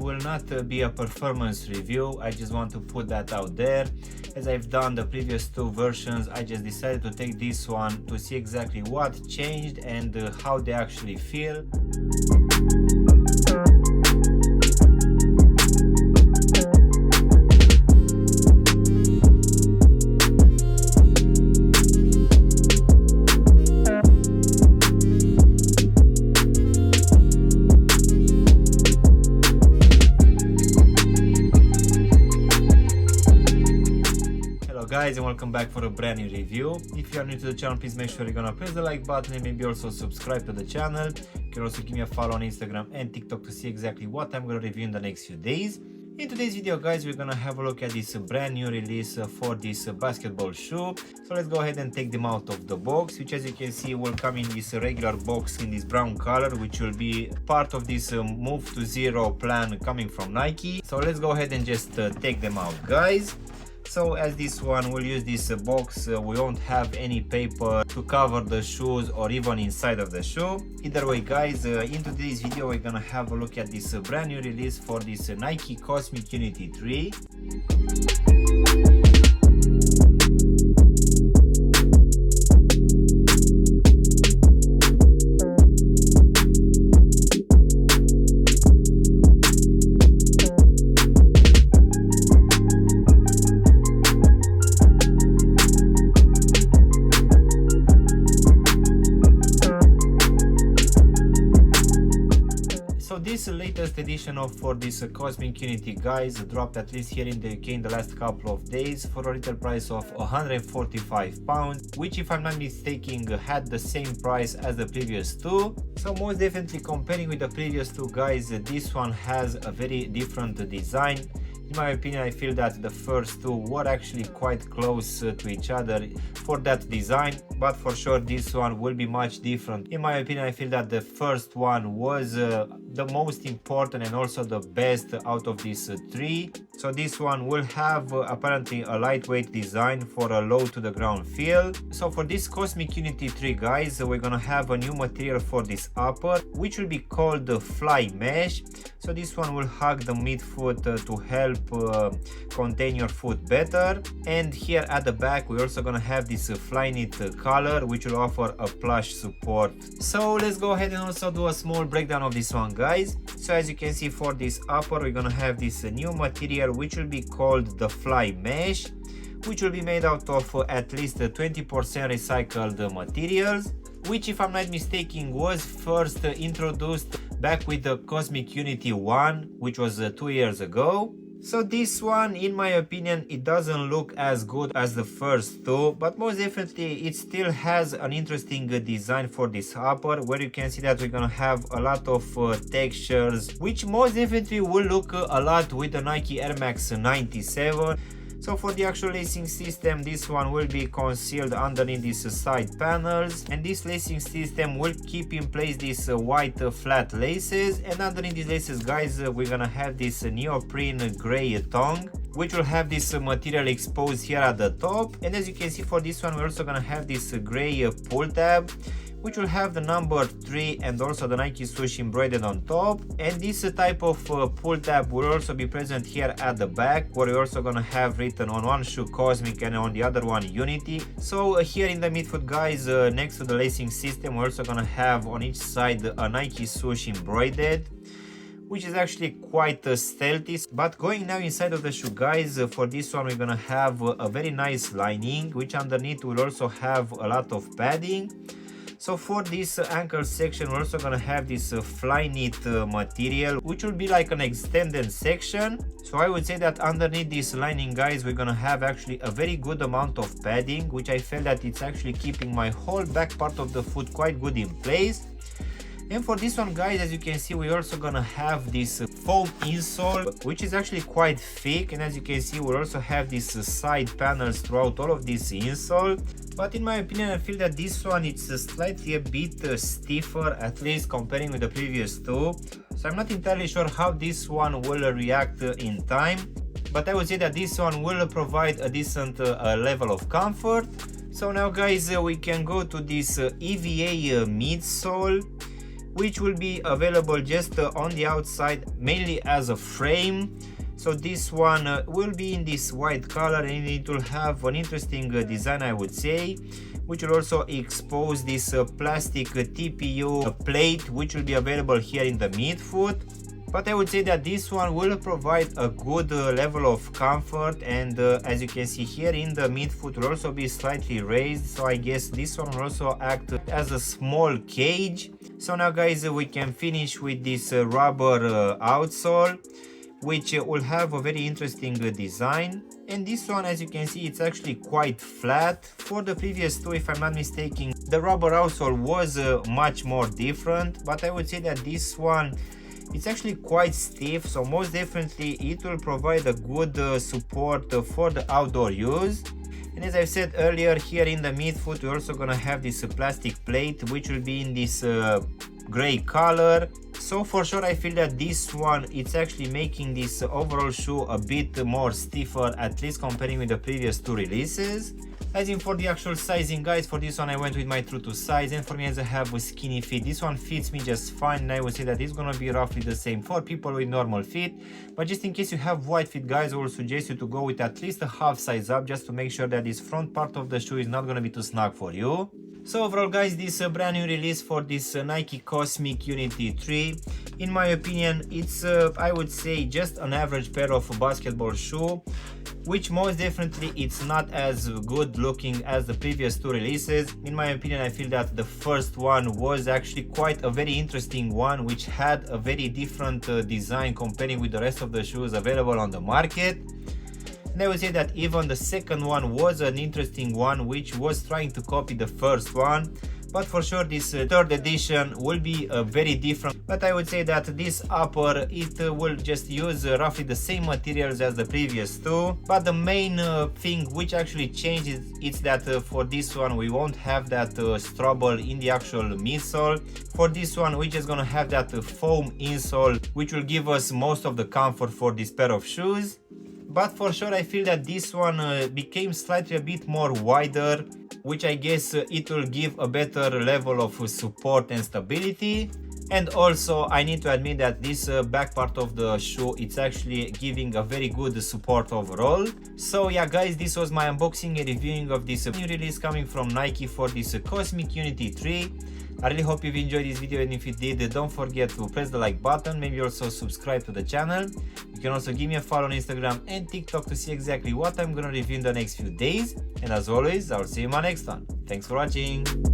will not be a performance review. I just want to put that out there. As I've done the previous two versions, I just decided to take this one to see exactly what changed and how they actually feel. Guys, and welcome back for a brand new review. If you are new to the channel, please make sure you're gonna press the like button and maybe also subscribe to the channel. You can also give me a follow on Instagram and TikTok to see exactly what I'm gonna review in the next few days. In today's video, guys, we're gonna have a look at this brand new release for this basketball shoe. So let's go ahead and take them out of the box, which as you can see will come in this regular box in this brown color, which will be part of this Move to Zero plan coming from Nike. So let's go ahead and just take them out, guys. So as this one will use this box, we won't have any paper to cover the shoes or even inside of the shoe. Either way, guys, in today's video we're gonna have a look at this brand new release for this Nike Cosmic Unity 3. This latest edition of for this Cosmic Unity, guys, dropped at least here in the UK in the last couple of days for a retail price of £145, which if I'm not mistaken had the same price as the previous two. So most definitely comparing with the previous two, guys, this one has a very different design. In my opinion, I feel that the first two were actually quite close to each other for that design, but for sure this one will be much different. In my opinion, I feel that the first one was the most important and also the best out of these three. So this one will have apparently a lightweight design for a low to the ground feel. So for this Cosmic Unity 3, guys, we're gonna have a new material for this upper, which will be called the Fly Mesh. So this one will hug the midfoot to help contain your foot better. And here at the back we're also gonna have this Flyknit color, which will offer a plush support. So let's go ahead and also do a small breakdown of this one, guys. So as you can see, for this upper we're gonna have this new material, which will be called the Fly Mesh, which will be made out of at least 20% recycled materials, which if I'm not mistaken was first introduced back with the Cosmic Unity 1, which was 2 years ago. So this one, in my opinion, it doesn't look as good as the first two, but most definitely it still has an interesting design for this upper, where you can see that we're gonna have a lot of textures, which most definitely will look a lot with the Nike Air Max 97. So for the actual lacing system, this one will be concealed underneath these side panels, and this lacing system will keep in place these white flat laces, and underneath these laces, guys, we're gonna have this neoprene gray tongue, which will have this material exposed here at the top. And as you can see, for this one we're also gonna have this gray pull tab, which will have the number 3 and also the Nike swoosh embroidered on top. And this type of pull tab will also be present here at the back, where you're also gonna have written on one shoe Cosmic and on the other one Unity. So here in the midfoot, guys, next to the lacing system, we're also gonna have on each side a Nike swoosh embroidered, which is actually quite stealthy. But going now inside of the shoe, guys, for this one we're gonna have a very nice lining, which underneath will also have a lot of padding. So for this ankle section, we're also gonna have this Flyknit material, which will be like an extended section. So I would say that underneath this lining, guys, we're gonna have actually a very good amount of padding, which I feel that it's actually keeping my whole back part of the foot quite good in place. And for this one, guys, as you can see, we're also gonna have this foam insole, which is actually quite thick. And as you can see, we also have these side panels throughout all of this insole. But in my opinion, I feel that this one it's slightly a bit stiffer, at least comparing with the previous two. So I'm not entirely sure how this one will react in time, but I would say that this one will provide a decent level of comfort. So now, guys, we can go to this EVA midsole. which will be available just on the outside, mainly as a frame. So this one will be in this white color, and it will have an interesting design, I would say, which will also expose this plastic TPU plate, which will be available here in the midfoot. But I would say that this one will provide a good level of comfort, and as you can see here in the midfoot will also be slightly raised, so I guess this one will also act as a small cage. So now guys, we can finish with this rubber outsole, which will have a very interesting design. And this one, as you can see, it's actually quite flat. For the previous two, if I'm not mistaken, the rubber outsole was much more different, but I would say that this one, it's actually quite stiff, so most definitely it will provide a good support for the outdoor use. And as I've said earlier, here in the midfoot we're also gonna have this plastic plate, which will be in this gray color. So for sure I feel that this one, it's actually making this overall shoe a bit more stiffer, at least comparing with the previous two releases. As in for the actual sizing guys, for this one I went with my true to size, and for me, as I have a skinny feet, this one fits me just fine, and I would say that it's gonna be roughly the same for people with normal feet. But just in case you have wide feet guys, I will suggest you to go with at least a half size up, just to make sure that this front part of the shoe is not gonna be too snug for you. So overall guys, this brand new release for this Nike Cosmic Unity 3, in my opinion, it's I would say just an average pair of basketball shoe, which most definitely it's not as good looking as the previous two releases. In my opinion, I feel that the first one was actually quite a very interesting one, which had a very different design comparing with the rest of the shoes available on the market. And I would say that even the second one was an interesting one, which was trying to copy the first one. But for sure this third edition will be very different. But I would say that this upper, it will just use roughly the same materials as the previous two. But the main thing which actually changes is that for this one we won't have that strobel in the actual midsole. For this one we're just gonna have that foam insole, which will give us most of the comfort for this pair of shoes. But for sure I feel that this one became slightly a bit more wider, which I guess it will give a better level of support and stability. And also I need to admit that this back part of the shoe, it's actually giving a very good support overall. So yeah guys, this was my unboxing and reviewing of this new release coming from Nike for this Cosmic Unity 3. I really hope you've enjoyed this video, and if you did, don't forget to press the like button, maybe also subscribe to the channel. You can also give me a follow on Instagram and TikTok to see exactly what I'm gonna review in the next few days. And as always, I'll see you in my next one. Thanks for watching.